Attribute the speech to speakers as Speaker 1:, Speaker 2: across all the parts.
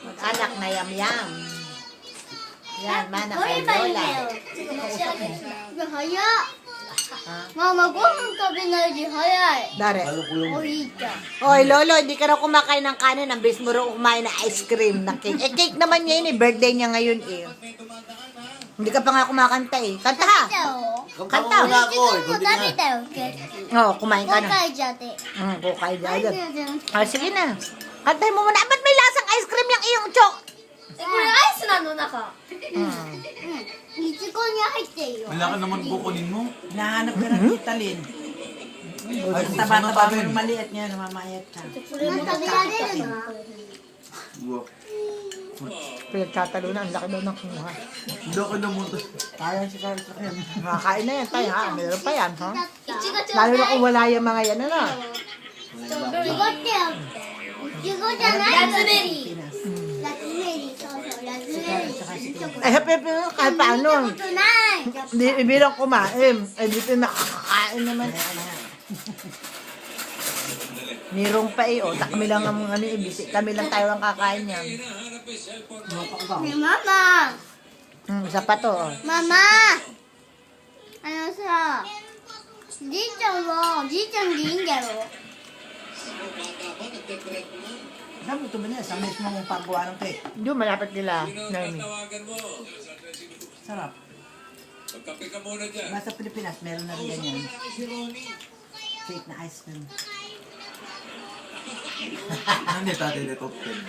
Speaker 1: Mag-anak na yam-yam. Yan, mana kay Lola.
Speaker 2: Mama, 5分食べないで早い。
Speaker 1: Dare.
Speaker 2: おいいちゃん。
Speaker 1: Oy, Lolo, hindi ka raw kumakain ng kanin. Ang bis mo raw kumain ng ice cream, ng cake. Eh, cake naman niya yun eh. Birthday niya ngayon eh. Hindi ka pa nga kumakanta eh. Kanta ha!
Speaker 3: Kanta mo na ako eh.
Speaker 2: 食べたよ、結
Speaker 1: Oo, kumain
Speaker 2: 構。
Speaker 1: ka na.
Speaker 2: 書いちゃって。
Speaker 1: Kukay dyan.
Speaker 2: 全然。
Speaker 1: Sige na. Kantay mo muna. Ba't may lasang ice cream yung iyong chok?
Speaker 2: これアイスなの中。いちごに入ってるよ。
Speaker 3: Wala ka naman kukunin mo.
Speaker 4: Nahanap ka ng Tita Lynn.
Speaker 3: Ay,
Speaker 4: Ang taba-taba mo yung maliit niya, namamayat ka.
Speaker 2: これも食べられるの。
Speaker 1: Pinagtatalo na. Ang laki daw ng kumuha.
Speaker 3: Hindi ako namunta.
Speaker 4: Kaya si Carlos sa kanya.
Speaker 1: Makakain na yan tayo ha. Meron pa yan ha.
Speaker 2: いちごちょう
Speaker 1: Lalo
Speaker 2: だ
Speaker 1: na
Speaker 2: い。
Speaker 1: kung wala yung mga yan ano.
Speaker 2: いちごってよ。いちごじゃない。ラズベリー。
Speaker 4: Pinas.
Speaker 2: ラズベリー、そうそう、ラズベリー。
Speaker 1: Eh, pepe, kahit paano.
Speaker 2: 見たことない。
Speaker 1: Hindi, ibilang kumain. Eh, dito nakakakain naman. Nirong pa eh, oh. Kami lang ang ano, ibisi. Kami lang tayo ang kakain yan.
Speaker 2: ね、ママ。
Speaker 1: Isa pa to, oh.
Speaker 2: ママ。あのさ。じいちゃんは、じいちゃんでいいんだよ。
Speaker 4: Saan mo ito ba niya? Sa mismo mong paggawa ng cake.
Speaker 1: Doon, malapit nila. Naomi.
Speaker 4: Sarap.
Speaker 5: Magkape ka muna dyan.
Speaker 4: Basta Pilipinas, meron na rin ganyan. Cake na ice cream.
Speaker 3: なんで縦で撮ってんの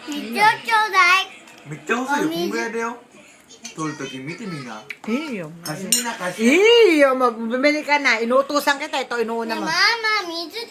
Speaker 2: めっちゃちょうだい。
Speaker 3: めっちゃ細いよ。こんぐらいだよ。撮るとき見てみな。
Speaker 1: Iyo.
Speaker 3: 貸しみな貸し。
Speaker 1: Iyo, bumili ka na. Inuutusan kita. Ito, inuuna
Speaker 2: ね、
Speaker 1: mo.
Speaker 2: ママ、水